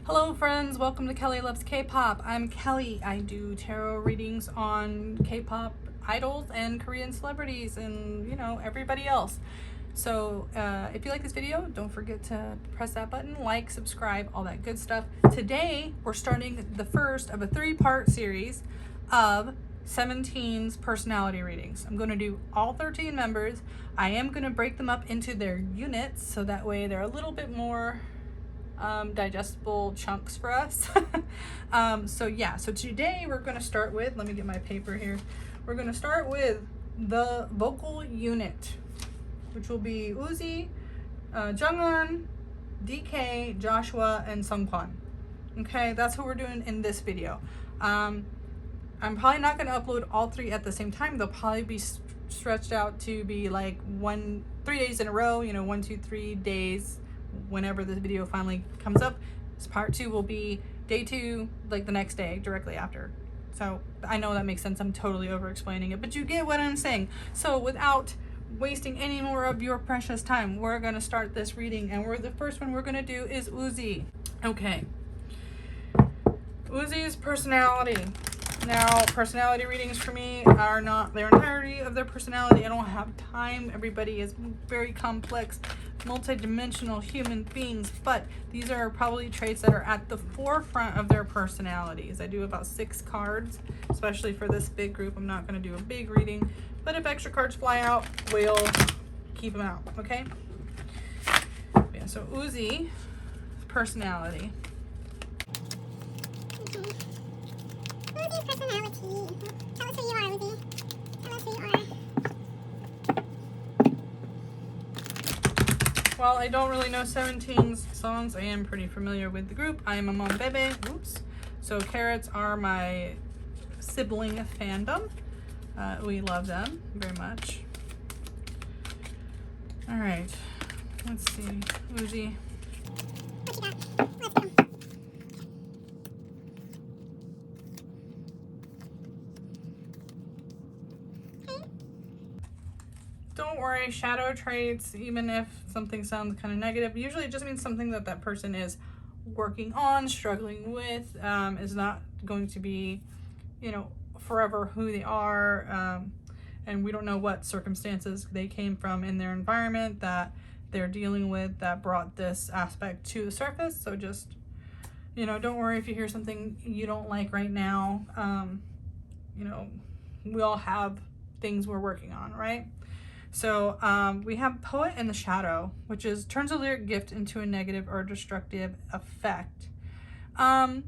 Hello friends, welcome to Kelly Loves K-Pop. I'm Kelly. I do tarot readings on K-pop idols and Korean celebrities and, everybody else. So if you like this video, don't forget to press that button, like, subscribe, all that good stuff. Today, we're starting the first of a 3-part series of 17's personality readings. I'm going to do all 13 members. I am going to break them up into their units so that way they're a little bit more digestible chunks for us. So today we're going to start with, let me get my paper here. We're going to start with the vocal unit, which will be Uzi, Junghan, DK, Joshua, and Sungkwan. Okay, that's what we're doing in this video. I'm probably not going to upload all 3 at the same time. They'll probably be stretched out to be like 3 days in a row, 1, 2, 3 days whenever this video finally comes up. This part 2 will be day 2, like the next day, directly after. So I know that makes sense. I'm totally over explaining it, but you get what I'm saying. So without wasting any more of your precious time, we're going to start this reading, and the first one we're going to do is Uzi. Okay, Uzi's personality. Now, personality readings for me are not their entirety of their personality. I don't have time. Everybody is very complex, multi-dimensional human beings, but these are probably traits that are at the forefront of their personalities. I do about 6 cards, especially for this big group. I'm not going to do a big reading, but if extra cards fly out, we'll keep them out, okay? Yeah, so Uzi, personality. Uzi's personality. Tell us who you are, Uzi. Tell us who you are. While I don't really know 17's songs, I am pretty familiar with the group. I am a Mon Bebe. Oops. So Carrots are my sibling fandom. We love them very much. All right. Let's see. Uzi. What you got? Let's go. Don't worry, shadow traits, even if something sounds kind of negative, usually it just means something that person is working on, struggling with, is not going to be, forever who they are. And we don't know what circumstances they came from in their environment that they're dealing with that brought this aspect to the surface. So just, don't worry if you hear something you don't like right now. We all have things we're working on, right? So we have Poet in the Shadow, which is turns a lyric gift into a negative or destructive effect. I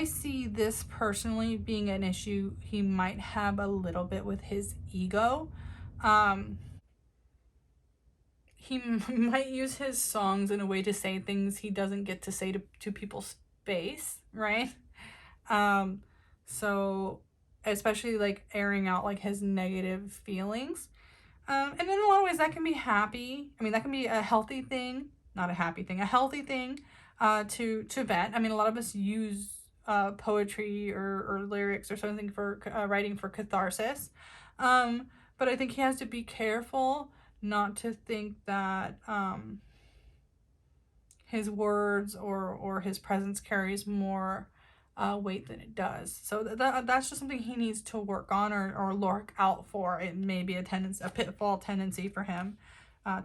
see this personally being an issue he might have a little bit with his ego. He might use his songs in a way to say things he doesn't get to say to people's face, right? So especially like airing out like his negative feelings. And in a lot of ways that can be happy. I mean, that can be a healthy thing, not a happy thing, a healthy thing to vent. I mean, a lot of us use poetry or lyrics or something for writing for catharsis. But I think he has to be careful not to think that his words or his presence carries more weight than it does. So that's just something he needs to work on or look out for. It may be a pitfall tendency for him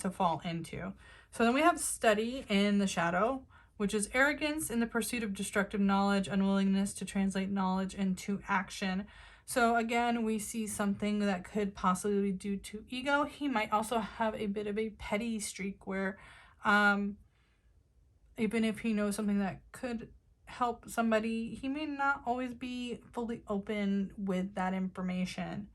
to fall into. So then we have Study in the Shadow, which is arrogance in the pursuit of destructive knowledge, unwillingness to translate knowledge into action. So again, we see something that could possibly be due to ego. He might also have a bit of a petty streak where even if he knows something that could help somebody, he may not always be fully open with that information.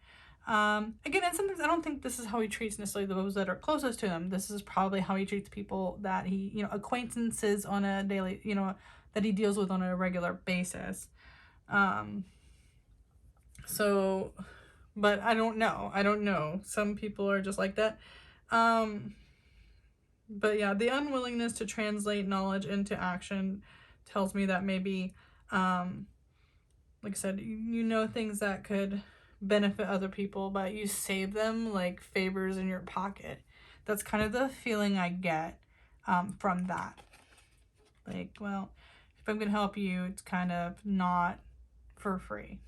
Again, and sometimes I don't think this is how he treats necessarily those that are closest to him. This is probably how he treats people that he, acquaintances on a daily, that he deals with on a regular basis. So, but I don't know. Some people are just like that. But yeah, the unwillingness to translate knowledge into action tells me that maybe, like I said, things that could benefit other people, but you save them like favors in your pocket. That's kind of the feeling I get from that. Like, well, if I'm going to help you, it's kind of not for free.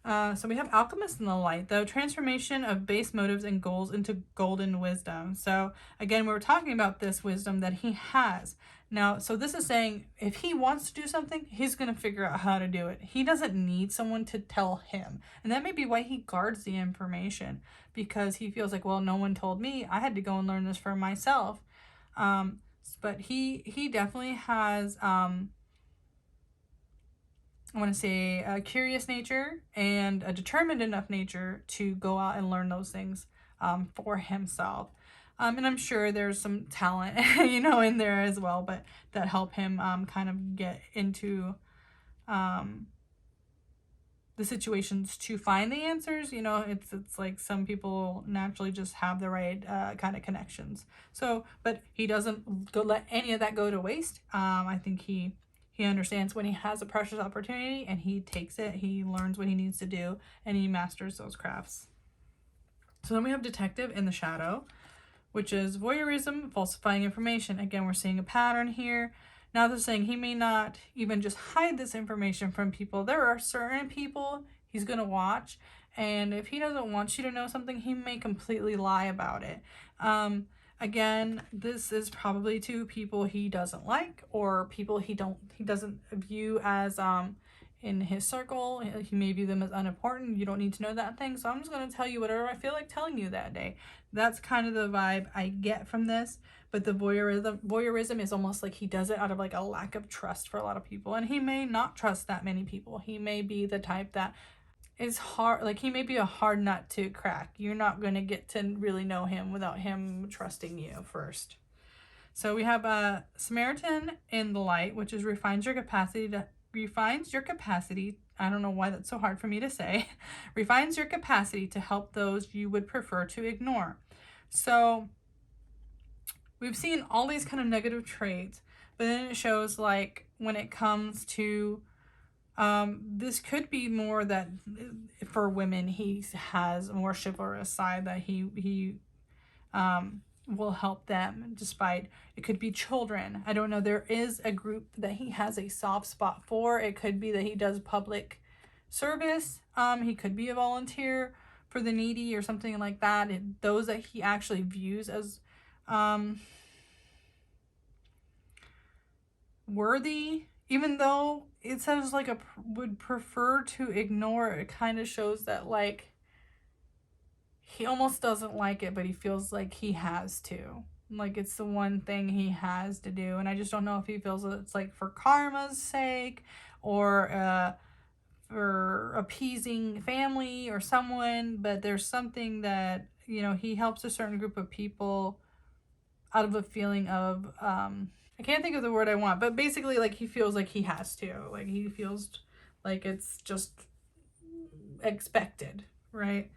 So we have Alchemist in the light, though, transformation of base motives and goals into golden wisdom. So again, we were talking about this wisdom that he has. Now, so this is saying if he wants to do something, he's going to figure out how to do it. He doesn't need someone to tell him. And that may be why he guards the information, because he feels like, well, no one told me. I had to go and learn this for myself. But he definitely has... I want to say a curious nature and a determined enough nature to go out and learn those things for himself. And I'm sure there's some talent, in there as well, but that help him kind of get into the situations to find the answers. It's like some people naturally just have the right kind of connections. So, but he doesn't let any of that go to waste. I think he understands when he has a precious opportunity and he takes it, he learns what he needs to do, and he masters those crafts. So then we have detective in the shadow, which is voyeurism, falsifying information. Again, we're seeing a pattern here. Now they're saying he may not even just hide this information from people. There are certain people he's going to watch, and if he doesn't want you to know something, he may completely lie about it. Again, this is probably to people he doesn't like, or people he doesn't view as in his circle. He may view them as unimportant. You don't need to know that thing, so I'm just going to tell you whatever I feel like telling you that day. That's kind of the vibe I get from this. But the voyeurism is almost like he does it out of like a lack of trust for a lot of people, and he may not trust that many people. He may be the type that is hard, like he may be a hard nut to crack. You're not going to get to really know him without him trusting you first. So we have a Samaritan in the light, which is refines your capacity. I don't know why that's so hard for me to say. Refines your capacity to help those you would prefer to ignore. So we've seen all these kind of negative traits, but then it shows like when it comes to this could be more that for women he has a more chivalrous side, that he will help them despite, it could be children. I don't know. There is a group that he has a soft spot for. It could be that he does public service. He could be a volunteer for the needy or something like that. Those that he actually views as worthy, even though it says like would prefer to ignore, it kind of shows that like he almost doesn't like it, but he feels like he has to, like it's the one thing he has to do. And I just don't know if he feels that it's like for karma's sake, or for appeasing family or someone, but there's something that he helps a certain group of people out of a feeling of I can't think of the word I want, but basically like he feels like he has to, like he feels like it's just expected, right?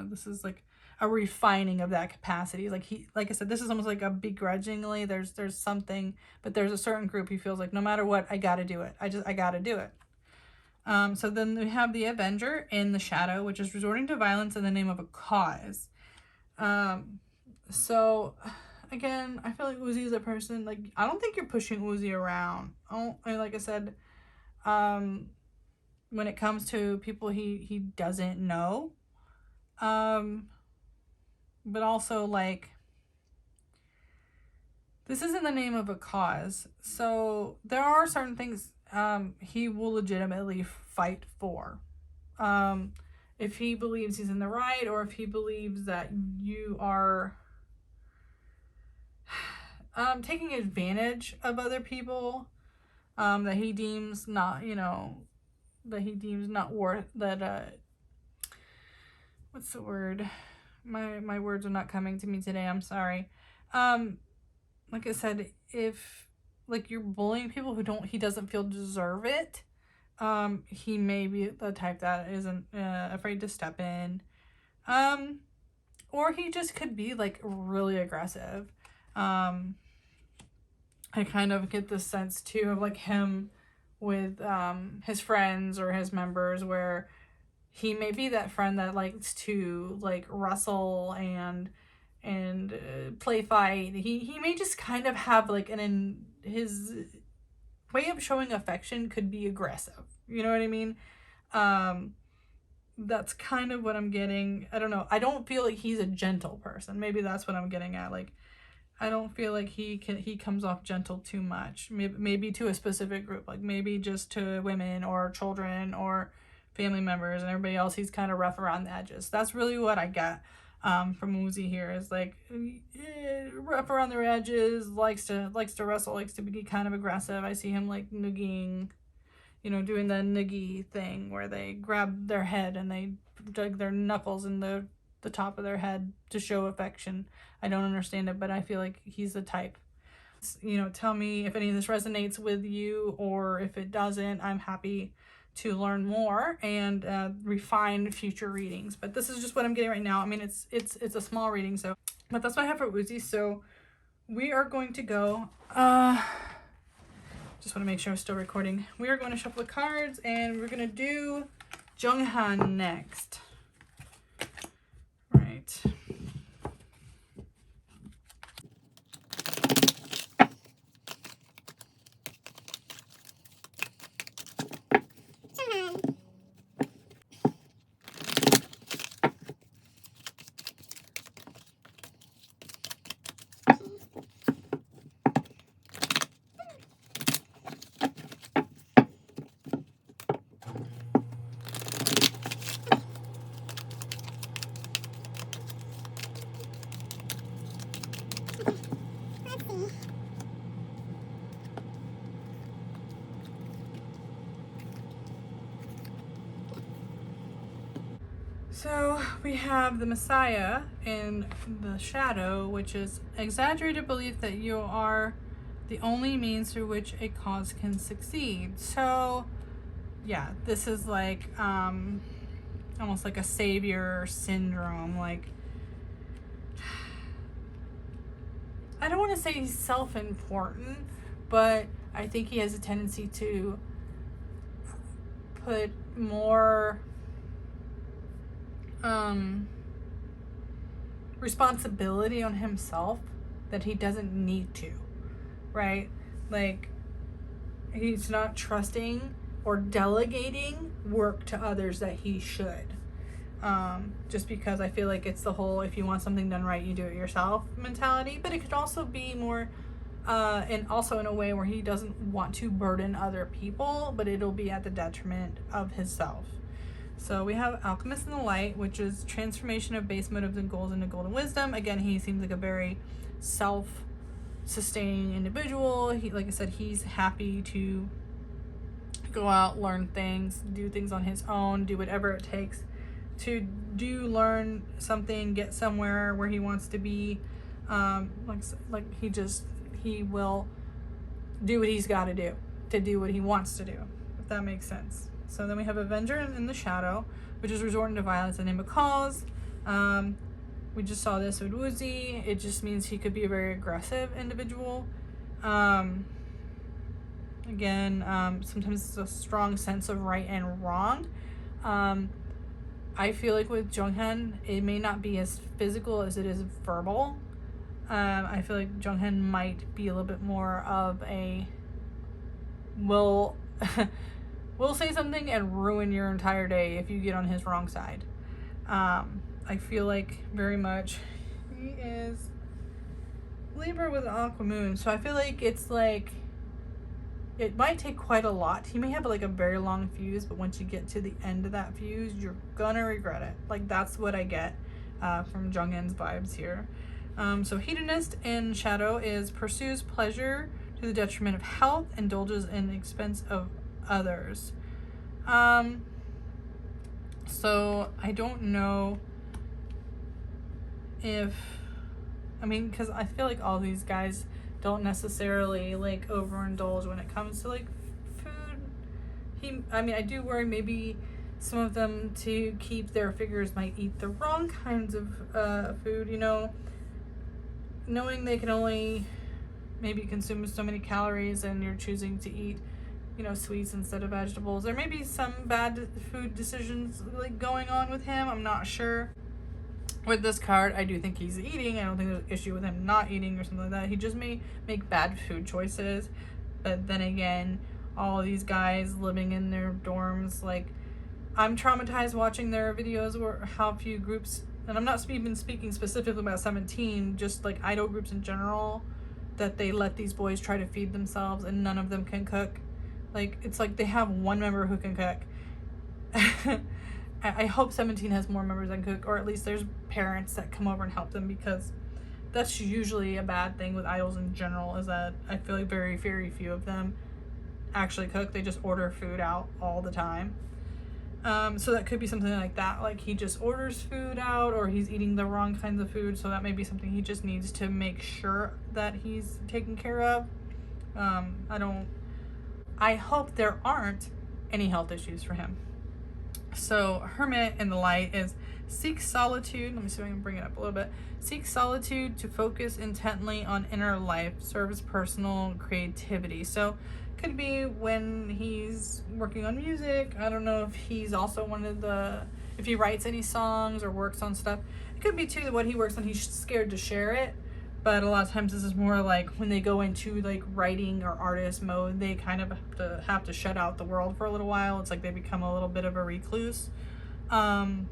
This is like a refining of that capacity. Like I said, this is almost like a begrudgingly, there's something, but there's a certain group he feels like no matter what, I gotta do it. I gotta do it. So then we have the Avenger in the shadow, which is resorting to violence in the name of a cause. So again, I feel like Uzi is a person, like, I don't think you're pushing Uzi around. Like I said, when it comes to people he doesn't know, but also like this is in the name of a cause. So there are certain things he will legitimately fight for. If he believes he's in the right, or if he believes that you are taking advantage of other people, that he deems not, worth, that, what's the word? My words are not coming to me today. I'm sorry. Like I said, if like you're bullying people he doesn't feel deserve it, he may be the type that isn't afraid to step in. Or he just could be like really aggressive. I kind of get the sense too of like him with his friends or his members, where he may be that friend that likes to like wrestle and play fight. He may just kind of have like his way of showing affection could be aggressive. You know what I mean? That's kind of what I'm getting. I don't know. I don't feel like he's a gentle person. Maybe that's what I'm getting at. Like, I don't feel like he comes off gentle too much. Maybe to a specific group, like maybe just to women or children or family members, and everybody else he's kind of rough around the edges. That's really what I get from Woozy here, is like rough around the edges, likes to wrestle, likes to be kind of aggressive. I see him like noogie, doing the noogie thing where they grab their head and they dug their knuckles in the top of their head to show affection. I don't understand it, but I feel like he's the type. Tell me if any of this resonates with you, or if it doesn't. I'm happy to learn more and refine future readings. But this is just what I'm getting right now. I mean, it's a small reading, but that's what I have for Woozy. So we are going to go. Just want to make sure I'm still recording. We are going to shuffle the cards, and we're going to do Junghan next. Right. So we have the Messiah in the shadow, which is exaggerated belief that you are the only means through which a cause can succeed. So yeah, this is like almost like a savior syndrome. Like, I don't want to say he's self-important, but I think he has a tendency to put more responsibility on himself that he doesn't need to, right? Like, he's not trusting or delegating work to others that he should, just because I feel like it's the whole if you want something done right, you do it yourself mentality. But it could also be more and also in a way where he doesn't want to burden other people, but it'll be at the detriment of himself. So we have Alchemist in the Light, which is transformation of base motives and goals into golden wisdom. Again, he seems like a very self-sustaining individual. He, like I said, he's happy to go out, learn things, do things on his own, do whatever it takes to learn something, get somewhere where he wants to be. He will do what he's got to do what he wants to do, if that makes sense. So then we have Avenger in the Shadow, which is resorting to violence in the name of cause. We just saw this with Woozy. It just means he could be a very aggressive individual. Sometimes it's a strong sense of right and wrong. I feel like with Junghan, it may not be as physical as it is verbal. I feel like Junghan might be a little bit more of a will say something and ruin your entire day if you get on his wrong side. I feel like very much he is Libra with Aqua Moon, so I feel like it's like it might take quite a lot. He may have like a very long fuse, but once you get to the end of that fuse, you're gonna regret it. Like, that's what I get from Junghan's vibes here. So Hedonist in Shadow is pursues pleasure to the detriment of health, indulges in the expense of others. So I don't know because I feel like all these guys don't necessarily like overindulge when it comes to like food. I do worry maybe some of them, to keep their figures, might eat the wrong kinds of food, knowing they can only maybe consume so many calories, and you're choosing to eat sweets instead of vegetables. There may be some bad food decisions like going on with him. I'm not sure. with this card, I do think he's eating. I don't think there's an issue with him not eating or something like that. He just may make bad food choices. But then again, all these guys living in their dorms, like, I'm traumatized watching their videos where how few groups, and I'm not even speaking specifically about 17, just like idol groups in general, that they let these boys try to feed themselves and none of them can cook. Like, it's like they have one member who can cook. I hope 17 has more members that can cook, or at least there's parents that come over and help them, because that's usually a bad thing with idols in general, is that I feel like very, very few of them actually cook. They just order food out all the time. So that could be something like that, like he just orders food out, or he's eating the wrong kinds of food, so that may be something he just needs to make sure that he's taken care of. I hope there aren't any health issues for him. So Hermit in the light is seek solitude. Let me see if I can bring it up a little bit. Seek solitude to focus intently on inner life, serves personal creativity. So could be when he's working on music. I don't know if he's also if he writes any songs or works on stuff. It could be too that what he works on, he's scared to share it. But a lot of times this is more like when they go into like writing or artist mode, they kind of have to shut out the world for a little while. It's like they become a little bit of a recluse. And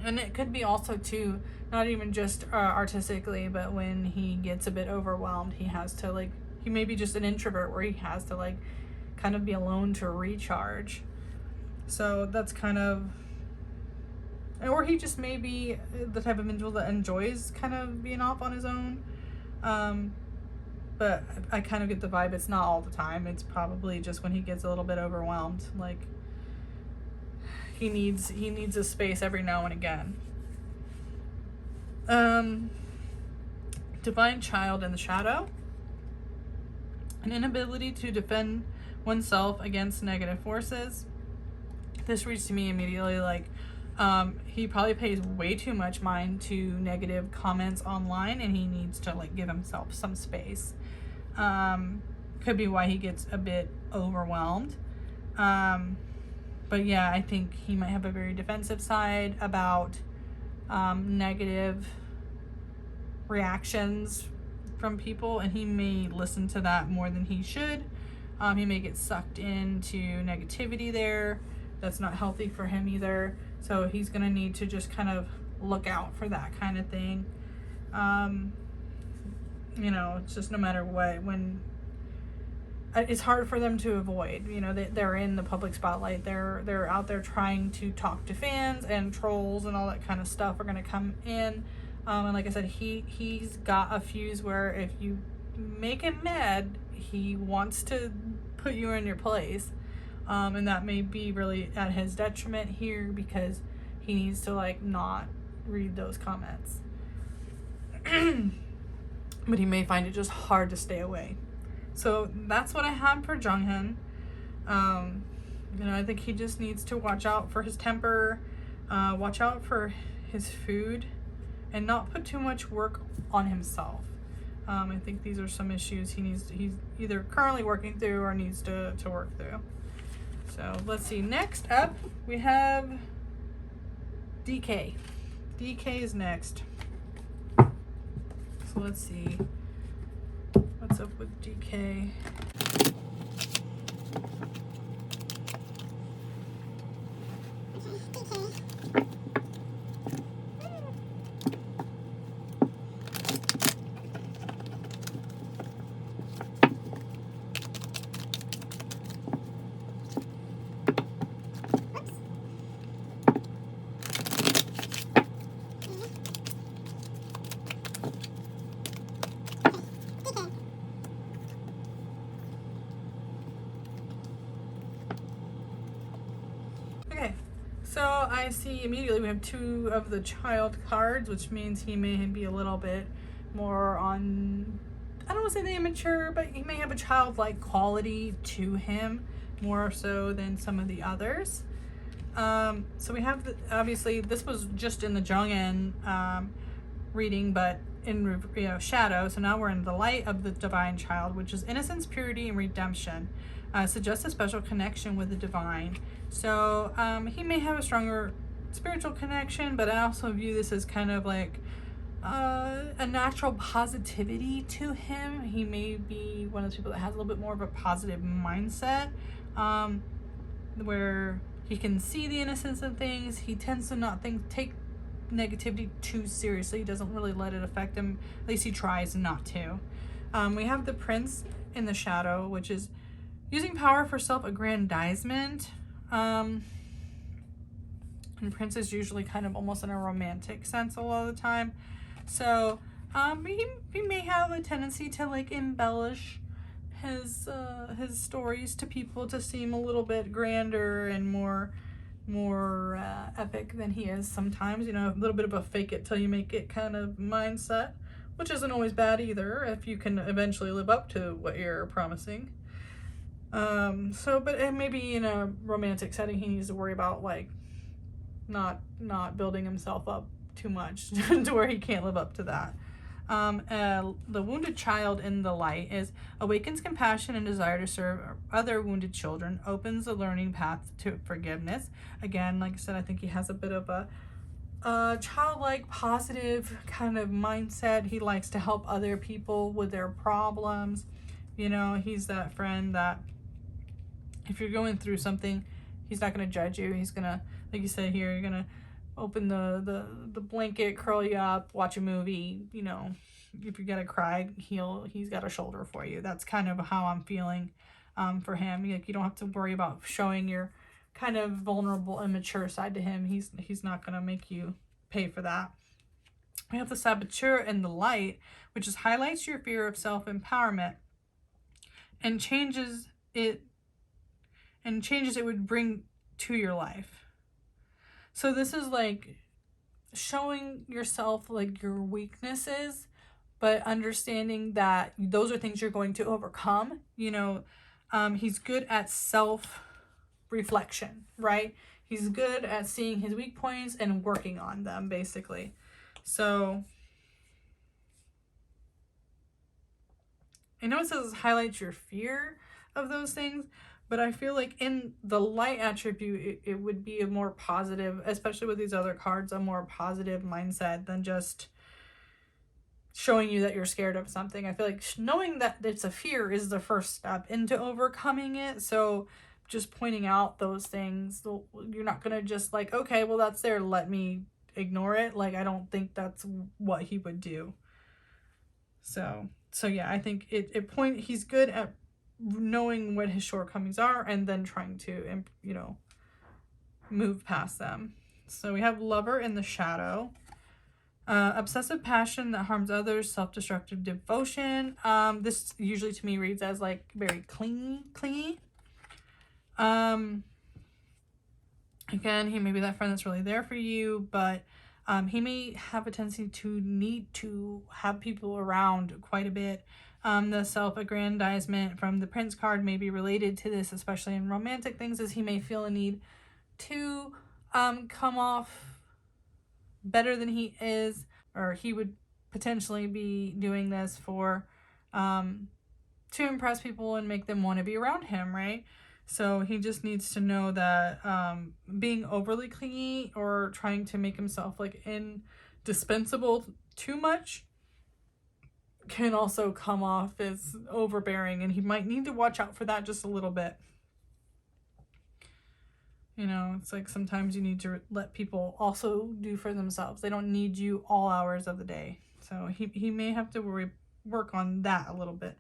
it could be also too, not even just artistically, but when he gets a bit overwhelmed, he has to like, he may be just an introvert where he has to like kind of be alone to recharge. So that's kind of, or he just may be the type of individual that enjoys kind of being off on his own. But I kind of get the vibe it's not all the time. It's probably just when he gets a little bit overwhelmed. Like he needs a space every now and again. Divine Child in the Shadow. An inability to defend oneself against negative forces. This reads to me immediately like he probably pays way too much mind to negative comments online, and he needs to like give himself some space. Could be why he gets a bit overwhelmed. But yeah, I think he might have a very defensive side about negative reactions from people, and he may listen to that more than he should. He may get sucked into negativity there. That's not healthy for him either. So he's going to need to just kind of look out for that kind of thing. You know, it's just no matter what, when it's hard for them to avoid, you know, they're in the public spotlight. They're out there trying to talk to fans, and trolls and all that kind of stuff are going to come in. And like I said, he's got a fuse where if you make him mad, he wants to put you in your place. And that may be really at his detriment here, because he needs to like not read those comments. But he may find it just hard to stay away. So that's what I have for Junghan. You know, I think he just needs to watch out for his temper, watch out for his food, and not put too much work on himself. I think these are some issues he's either currently working through or needs to work through. So let's see. Next up, we have DK. DK is next. So let's see. What's up with DK? So I see immediately we have two of the child cards, which means he may be a little bit more on, I don't want to say the immature, but he may have a childlike quality to him more so than some of the others. So we have, obviously this was just in the Junghan reading, but in shadow. So now we're in the light of the divine child, which is innocence, purity, and redemption. Suggests a special connection with the divine. So he may have a stronger spiritual connection, but I also view this as kind of like a natural positivity to him. He may be one of those people that has a little bit more of a positive mindset, where he can see the innocence of things. He tends to not take negativity too seriously. He doesn't really let it affect him. At least he tries not to. We have the Prince in the shadow, which is using power for self-aggrandizement. And Prince is usually kind of almost in a romantic sense a lot of the time. So he may have a tendency to like embellish his stories to people to seem a little bit grander and more epic than he is sometimes. You know, a little bit of a fake it till you make it kind of mindset, which isn't always bad either if you can eventually live up to what you're promising. But maybe in a romantic setting he needs to worry about like not building himself up too much to where he can't live up to that. The wounded child in the light is awakens compassion and desire to serve other wounded children, opens the learning path to forgiveness. Again, like I said, I think he has a bit of a childlike, positive kind of mindset. He likes to help other people with their problems. You know, he's that friend that if you're going through something, he's not going to judge you. He's going to, like you said here, you're going to open the blanket, curl you up, watch a movie. You know, if you gotta cry, he's got a shoulder for you. That's kind of how I'm feeling for him. Like, you don't have to worry about showing your kind of vulnerable, immature side to him. He's not gonna make you pay for that. We have the Saboteur in the light, which is highlights your fear of self-empowerment and changes it would bring to your life. So this is like showing yourself like your weaknesses, but understanding that those are things you're going to overcome. You know, he's good at self-reflection, right? He's good at seeing his weak points and working on them, basically. So I know it says highlight your fear of those things, but I feel like in the light attribute, it would be a more positive, especially with these other cards, a more positive mindset than just showing you that you're scared of something. I feel like knowing that it's a fear is the first step into overcoming it. So just pointing out those things, you're not going to just like, okay, well, that's there, let me ignore it. Like, I don't think that's what he would do. So yeah, I think he's good at knowing what his shortcomings are and then trying to, you know, move past them. So we have Lover in the shadow. Obsessive passion that harms others, self-destructive devotion. This usually to me reads as like very clingy. Again, he may be that friend that's really there for you, but he may have a tendency to need to have people around quite a bit. The self-aggrandizement from the Prince card may be related to this, especially in romantic things, as he may feel a need to come off better than he is, or he would potentially be doing this for to impress people and make them want to be around him, right? So he just needs to know that being overly clingy or trying to make himself like indispensable too much can also come off as overbearing, and he might need to watch out for that just a little bit. You know, it's like sometimes you need to let people also do for themselves. They don't need you all hours of the day. So he may have to work on that a little bit.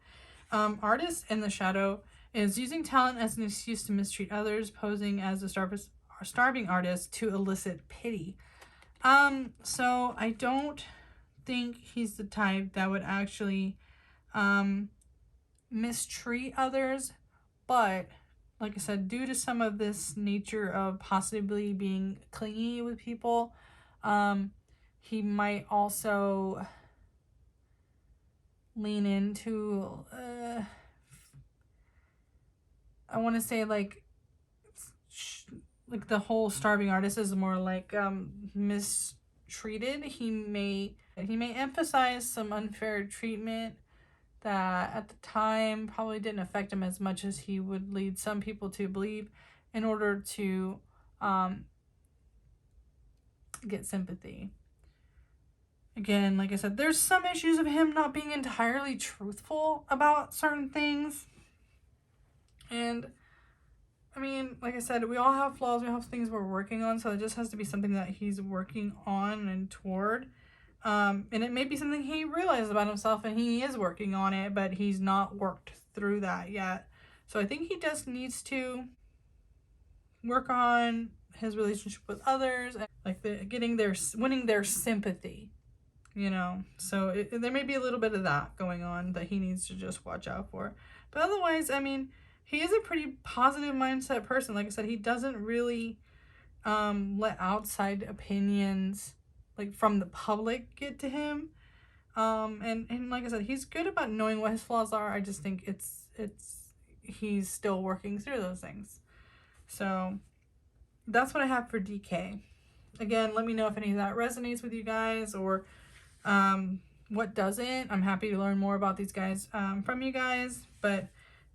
Artist in the shadow is using talent as an excuse to mistreat others, posing as a starving artist to elicit pity. So I don't think he's the type that would actually mistreat others, but like I said, due to some of this nature of possibly being clingy with people, he might also lean into I want to say like the whole starving artist is more like mistreated. He may emphasize some unfair treatment that at the time probably didn't affect him as much as he would lead some people to believe, in order to get sympathy. Again, like I said, there's some issues of him not being entirely truthful about certain things. And I mean, like I said, we all have flaws, we have things we're working on, so it just has to be something that he's working on and toward. And it may be something he realizes about himself and he is working on it, but he's not worked through that yet. So I think he just needs to work on his relationship with others, and like winning their sympathy, you know. So there may be a little bit of that going on that he needs to just watch out for. But otherwise, I mean, he is a pretty positive mindset person. Like I said, he doesn't really let outside opinions like from the public get to him. And like I said, he's good about knowing what his flaws are. I just think it's he's still working through those things. So that's what I have for DK. Again, let me know if any of that resonates with you guys, or what doesn't. I'm happy to learn more about these guys from you guys, but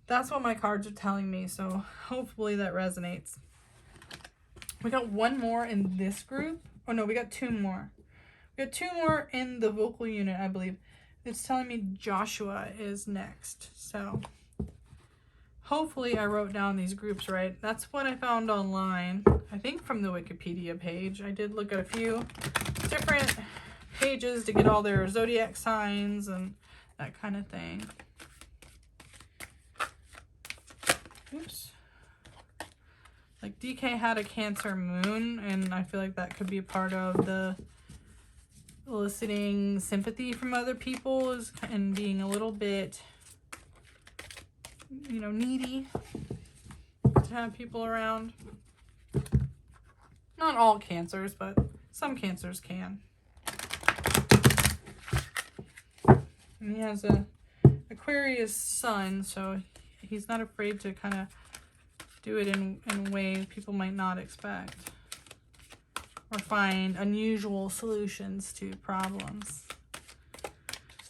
that's what my cards are telling me, so hopefully that resonates. We got one more in this group. Oh no, we got two more. We got two more in the vocal unit, I believe. It's telling me Joshua is next, so hopefully I wrote down these groups right. That's what I found online, I think from the Wikipedia page. I did look at a few different pages to get all their zodiac signs and that kind of thing. Oops. Like DK had a Cancer moon, and I feel like that could be a part of the eliciting sympathy from other people and being a little bit, you know, needy to have people around. Not all Cancers, but some Cancers can. And he has a Aquarius sun, so he's not afraid to kind of do it in ways people might not expect, or find unusual solutions to problems.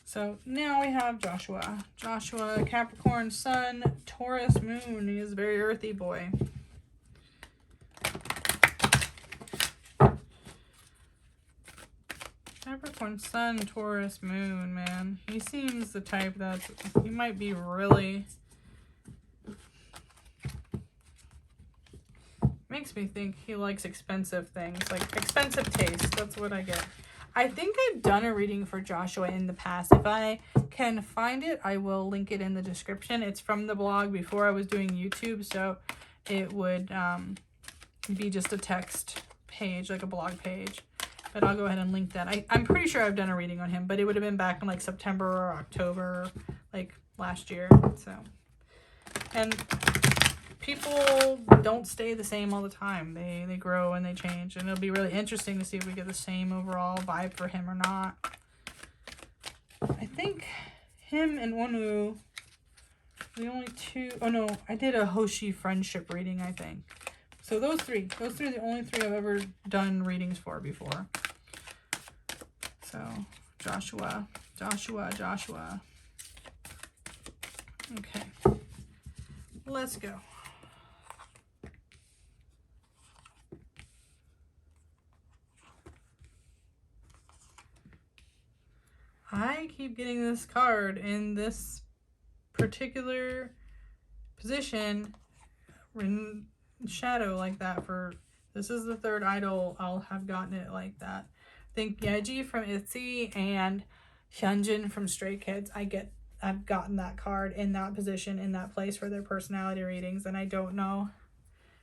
So now we have Joshua. Joshua, Capricorn sun, Taurus moon. He is a very earthy boy. Capricorn sun, Taurus moon, man. He seems the type that he might be really... Makes me think he likes expensive things, like expensive taste. That's what I get. I think I've done a reading for Joshua in the past. If I can find it, I will link it in the description. It's from the blog before I was doing YouTube, so it would be just a text page, like a blog page. But I'll go ahead and link that. I'm pretty sure I've done a reading on him, but it would have been back in like September or October, like last year. So, and people don't stay the same all the time. They grow and they change, and it'll be really interesting to see if we get the same overall vibe for him or not. I think him and Wonu, the only two... Oh no, I did a Hoshi friendship reading, I think. So those three are the only three I've ever done readings for before. So Joshua. Okay, let's go. I keep getting this card in this particular position in shadow like that for... This is the third idol I'll have gotten it like that. I think Yeji from ITZY and Hyunjin from Stray Kids, I've gotten that card in that position, in that place for their personality readings, and I don't know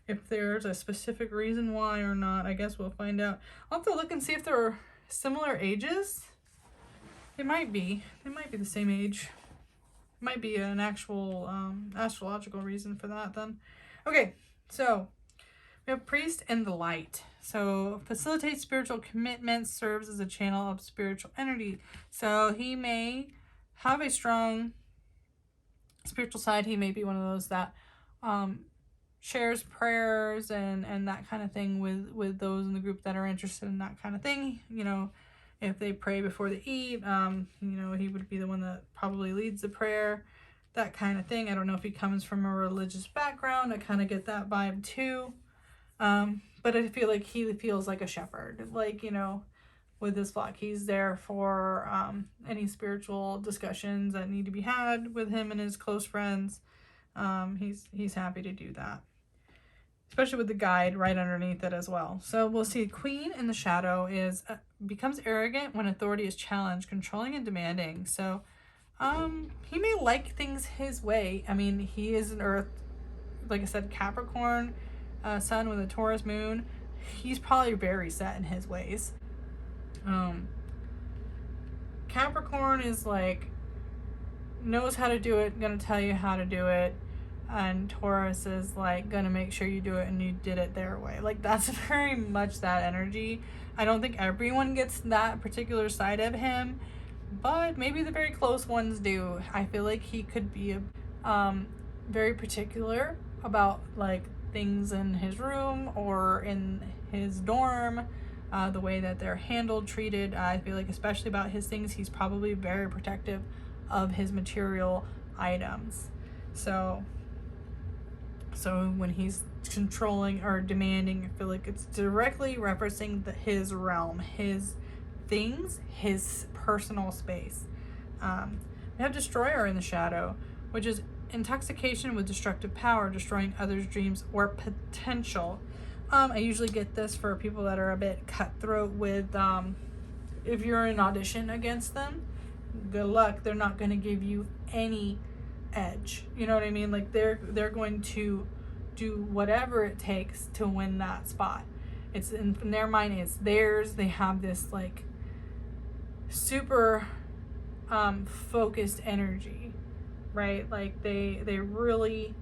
if there's a specific reason why or not. I guess we'll find out. I'll have to look and see if they're similar ages. They might be. They might be the same age. Might be an actual astrological reason for that then. Okay, so we have Priest and the Light. So facilitates spiritual commitments, serves as a channel of spiritual energy. So he may have a strong spiritual side. He may be one of those that shares prayers and that kind of thing with those in the group that are interested in that kind of thing. You know, if they pray before they eat, you know, he would be the one that probably leads the prayer, that kind of thing. I don't know if he comes from a religious background. I kind of get that vibe too. but I feel like he feels like a shepherd, like, you know, with this flock. He's there for any spiritual discussions that need to be had with him and his close friends. He's happy to do that, especially with the guide right underneath it as well. So we'll see Queen in the shadow is becomes arrogant when authority is challenged, controlling and demanding. So he may like things his way. I mean, he is an Earth, like I said, Capricorn sun with a Taurus moon. He's probably very set in his ways. Capricorn is like, knows how to do it, gonna tell you how to do it. And Taurus is like gonna make sure you do it and you did it their way. Like, that's very much that energy. I don't think everyone gets that particular side of him, but maybe the very close ones do. I feel like he could be very particular about like things in his room or in his dorm, the way that they're handled, treated. I feel like especially about his things, he's probably very protective of his material items. So when he's controlling or demanding, I feel like it's directly referencing his realm, his things, his personal space. We have Destroyer in the shadow, which is intoxication with destructive power, destroying others' dreams or potential. I usually get this for people that are a bit cutthroat with, if you're in audition against them, good luck. They're not going to give you any edge. You know what I mean? Like, they're going to do whatever it takes to win that spot. It's in their mind, it's theirs. They have this like super focused energy, right? Like they really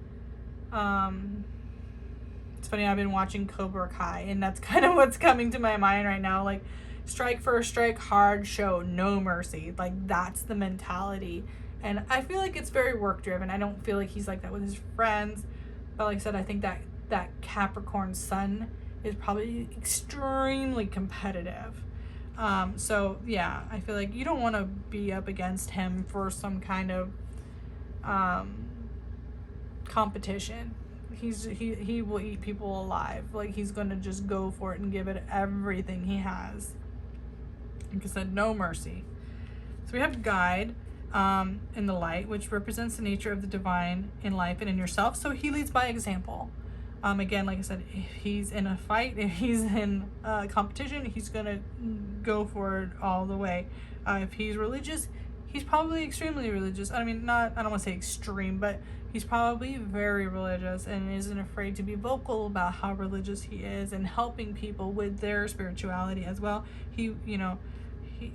it's funny, I've been watching Cobra Kai, and that's kind of what's coming to my mind right now. Like, strike first, strike hard, show no mercy. Like, that's the mentality. And I feel like it's very work driven. I don't feel like he's like that with his friends. But like I said, I think that Capricorn sun is probably extremely competitive. So yeah, I feel like you don't want to be up against him for some kind of competition. He will eat people alive. Like, he's gonna just go for it and give it everything he has. Like I said, no mercy. So we have Guide in the light, which represents the nature of the divine in life and in yourself. So he leads by example. Again, like I said, if he's in a fight, if he's in a competition, he's gonna go for it all the way. If he's religious, he's probably extremely religious. I mean, I don't want to say extreme, but he's probably very religious and isn't afraid to be vocal about how religious he is and helping people with their spirituality as well. He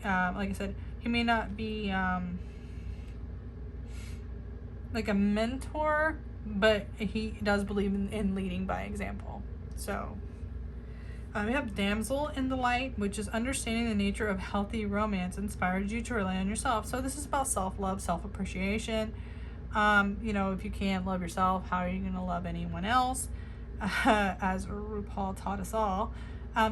like I said, he may not be like a mentor, but he does believe in leading by example. So we have Damsel in the light, which is understanding the nature of healthy romance inspires you to rely on yourself. So this is about self-love, self-appreciation. If you can't love yourself, how are you going to love anyone else? As RuPaul taught us all.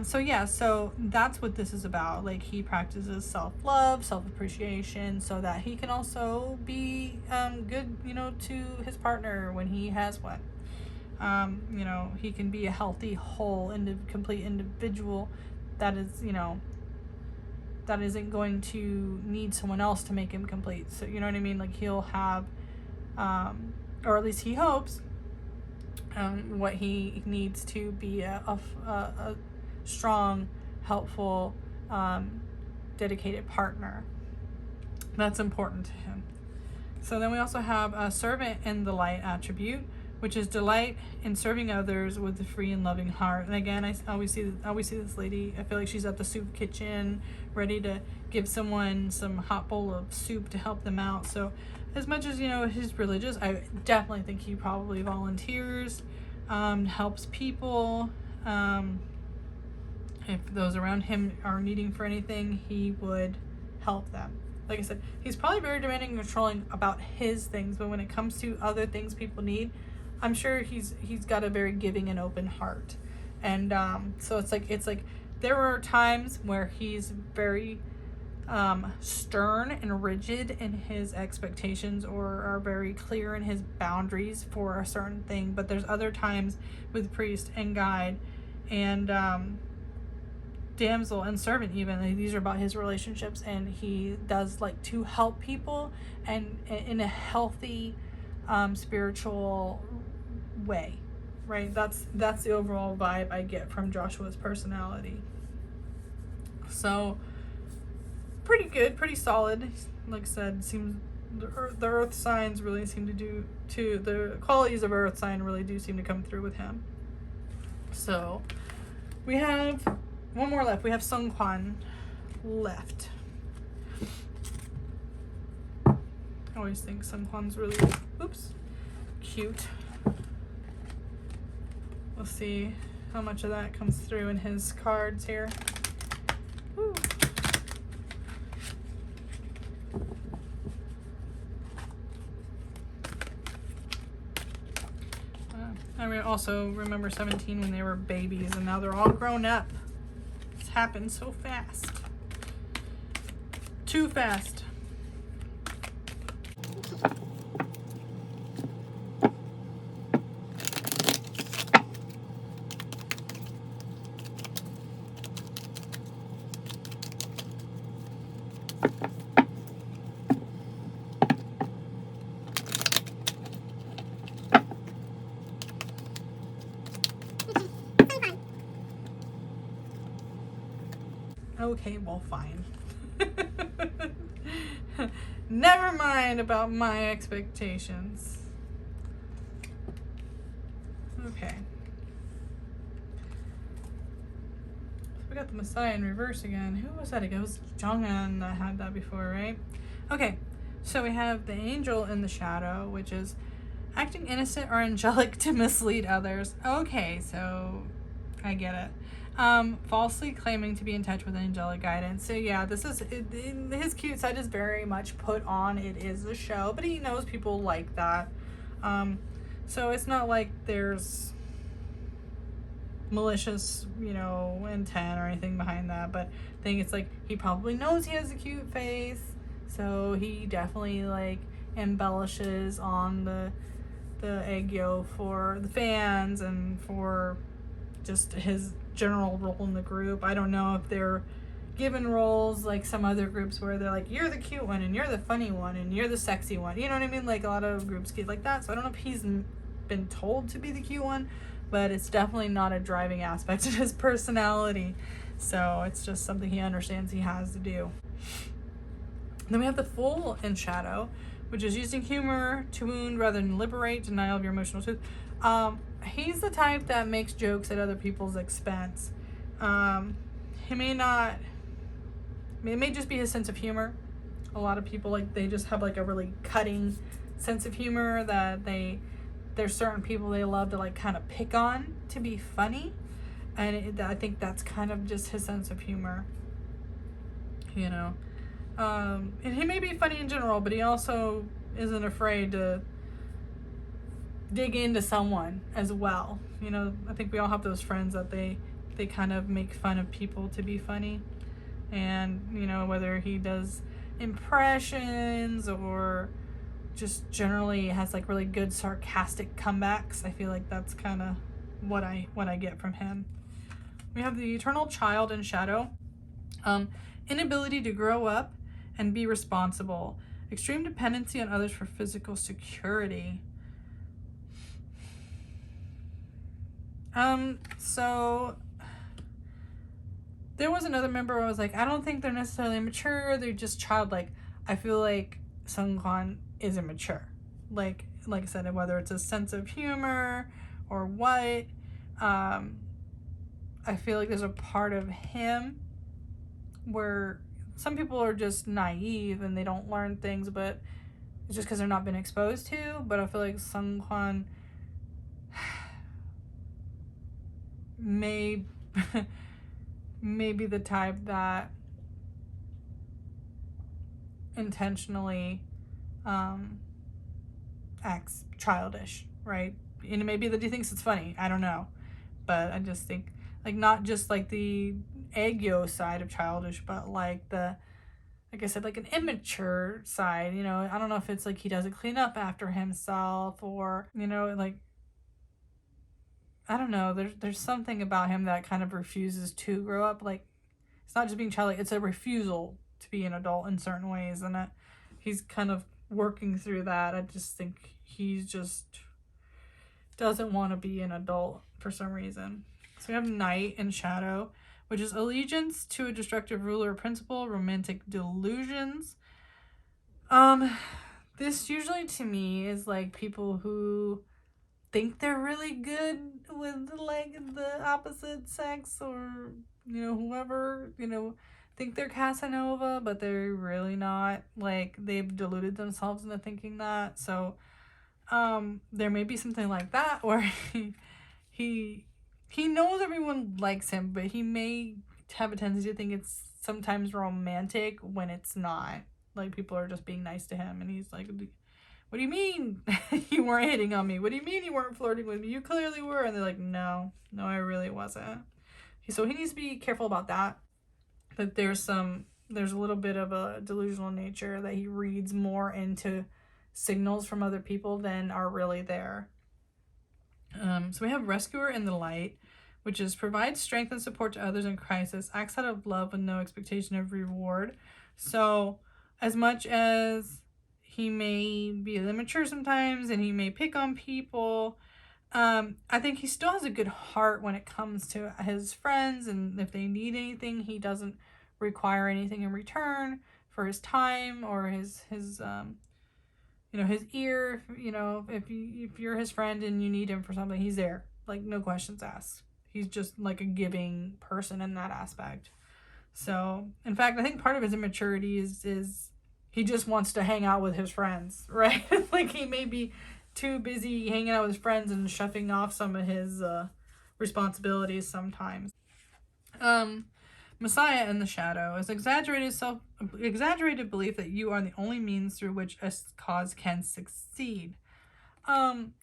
So that's what this is about. Like, he practices self-love, self-appreciation, so that he can also be good, to his partner when he has one. He can be a healthy, whole, complete individual that is, that isn't going to need someone else to make him complete. So, you know what I mean? Like, he'll have, or at least he hopes, what he needs to be a strong, helpful, dedicated partner. That's important to him. So then we also have a servant in the light attribute, which is delight in serving others with a free and loving heart. And again, I always see this lady. I feel like she's at the soup kitchen, ready to give someone some hot bowl of soup to help them out. So as much as, he's religious, I definitely think he probably volunteers, helps people. If those around him are needing for anything, he would help them. Like I said, he's probably very demanding and controlling about his things, but when it comes to other things people need, I'm sure he's got a very giving and open heart. And so it's like there are times where he's very stern and rigid in his expectations, or are very clear in his boundaries for a certain thing. But there's other times with Priest and Guide and Damsel and Servant, even, like, these are about his relationships, and he does like to help people and in a healthy spiritual way, right? That's the overall vibe I get from Joshua's personality. So pretty good, pretty solid. Like I said, seems the earth signs really seem to do too. The qualities of earth sign really do seem to come through with him. So we have one more left. We have Junghan left. I always think Junghan's really, cute. We'll see how much of that comes through in his cards here. Woo. I also remember 17 when they were babies, and now they're all grown up. It's happened so fast. Too fast. Okay, well, fine. Never mind about my expectations. Okay. So we got the Messiah in reverse again. Who was that again? It was Junghan that had that before, right? Okay, so we have the angel in the shadow, which is acting innocent or angelic to mislead others. Okay, so I get it. Falsely claiming to be in touch with angelic guidance. So yeah, this is his cute side is very much put on. It is a show, but he knows people like that. So it's not like there's malicious, intent or anything behind that. But I think it's like he probably knows he has a cute face, so he definitely like embellishes on the egg yolk for the fans and for just his general role in the group. I don't know if they're given roles like some other groups where they're like, you're the cute one and you're the funny one and you're the sexy one. You know what I mean? Like a lot of groups get like that. So I don't know if he's been told to be the cute one, but it's definitely not a driving aspect of his personality. So it's just something he understands he has to do. Then we have the Fool in shadow, which is using humor to wound rather than liberate, denial of your emotional truth. He's the type that makes jokes at other people's expense. He may not, it may just be his sense of humor. A lot of people, like, they just have like a really cutting sense of humor that there's certain people they love to like kind of pick on to be funny. And I think that's kind of just his sense of humor, and he may be funny in general, but he also isn't afraid to dig into someone as well. I think we all have those friends that they kind of make fun of people to be funny. And, whether he does impressions or just generally has like really good sarcastic comebacks, I feel like that's kind of what I get from him. We have the Eternal Child in shadow. Inability to grow up and be responsible. Extreme dependency on others for physical security. So there was another member where I was like, I don't think they're necessarily mature, they're just childlike. I feel like Junghan is immature. Like I said, whether it's a sense of humor or what, I feel like there's a part of him where some people are just naive and they don't learn things, but it's just because they're not been exposed to. But I feel like Junghan may be the type that intentionally acts childish, right? And it may be that he thinks it's funny, I don't know, but I just think like not just like the egg yolk side of childish, but like like I said, like an immature side. I don't know if it's like he doesn't clean up after himself, or like I don't know, there's something about him that kind of refuses to grow up. Like, it's not just being childlike, it's a refusal to be an adult in certain ways, and he's kind of working through that. I just think he's just doesn't want to be an adult for some reason. So we have Knight and Shadow, which is allegiance to a destructive ruler or principle, romantic delusions. This usually to me is like people who think they're really good with like the opposite sex, or whoever, think they're Casanova, but they're really not. Like, they've deluded themselves into thinking that. So there may be something like that where he knows everyone likes him, but he may have a tendency to think it's sometimes romantic when it's not. Like, people are just being nice to him, and he's like, what do you mean you weren't hitting on me? What do you mean you weren't flirting with me? You clearly were. And they're like, no, I really wasn't. So he needs to be careful about that. But there's a little bit of a delusional nature that he reads more into signals from other people than are really there. So we have Rescuer in the Light, which is provides strength and support to others in crisis, acts out of love with no expectation of reward. So as much as he may be immature sometimes and he may pick on people, I think he still has a good heart when it comes to his friends, and if they need anything, he doesn't require anything in return for his time or his his ear. If you're his friend and you need him for something, he's there, like, no questions asked. He's just like a giving person in that aspect. So in fact, I think part of his immaturity is he just wants to hang out with his friends, right? Like, he may be too busy hanging out with his friends and shuffling off some of his responsibilities sometimes. Messiah in the Shadow is exaggerated belief that you are the only means through which a cause can succeed. And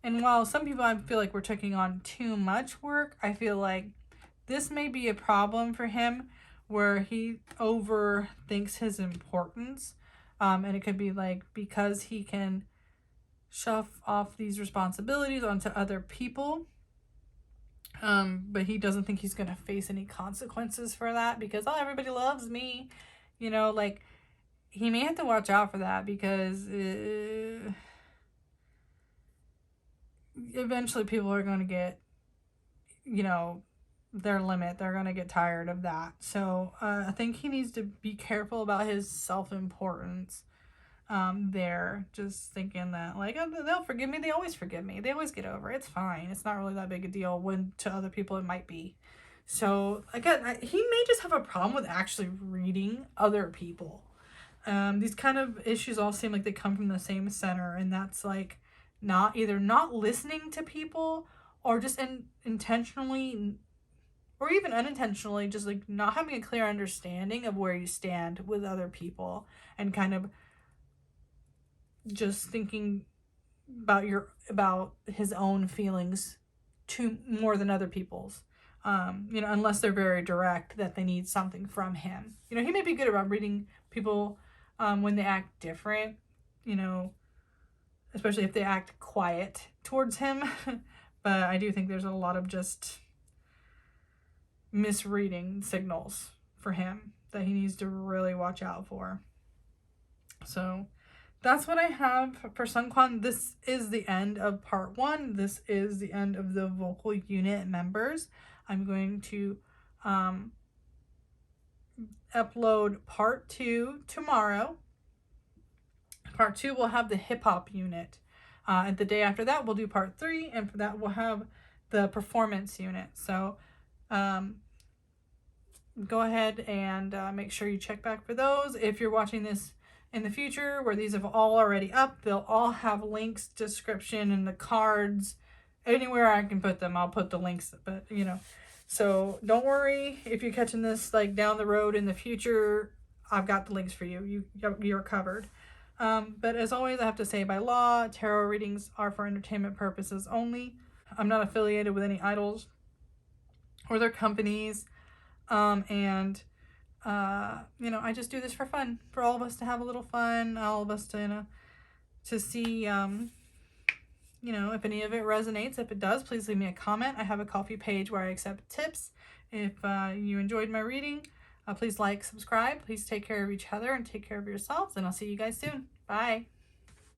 while some people, I feel like we're taking on too much work, I feel like this may be a problem for him where he overthinks his importance. And it could be like, because he can shove off these responsibilities onto other people, but he doesn't think he's going to face any consequences for that because, oh, everybody loves me. Like, he may have to watch out for that because eventually people are going to get, their limit. They're going to get tired of that. So I think he needs to be careful about his self-importance there. Just thinking that, like, oh, they'll forgive me. They always forgive me. They always get over it. It's fine. It's not really that big a deal, when to other people it might be. So again, he may just have a problem with actually reading other people. These kind of issues all seem like they come from the same center, and that's like not listening to people, or just intentionally or even unintentionally just like not having a clear understanding of where you stand with other people, and kind of just thinking about his own feelings too more than other people's. Unless they're very direct that they need something from him. He may be good about reading people when they act different, especially if they act quiet towards him. But I do think there's a lot of just misreading signals for him that he needs to really watch out for. So that's what I have for Sungkwan. This is the end of part 1. This is the end of the vocal unit members. I'm going to upload part 2 tomorrow. Part 2 will have the hip-hop unit. And the day after that, we'll do part 3. And for that, we'll have the performance unit. So go ahead and make sure you check back for those. If you're watching this in the future, where these have all already up, they'll all have links, description, and the cards. Anywhere I can put them, I'll put the links. But, so don't worry if you're catching this like down the road in the future. I've got the links for you. You're covered. But as always, I have to say, by law, tarot readings are for entertainment purposes only. I'm not affiliated with any idols or their companies. I just do this for fun, for all of us to have a little fun, all of us to, to see, you know, if any of it resonates. If it does, please leave me a comment. I have a Ko-fi page where I accept tips. If you enjoyed my reading, please like, subscribe. Please take care of each other and take care of yourselves. And I'll see you guys soon. Bye.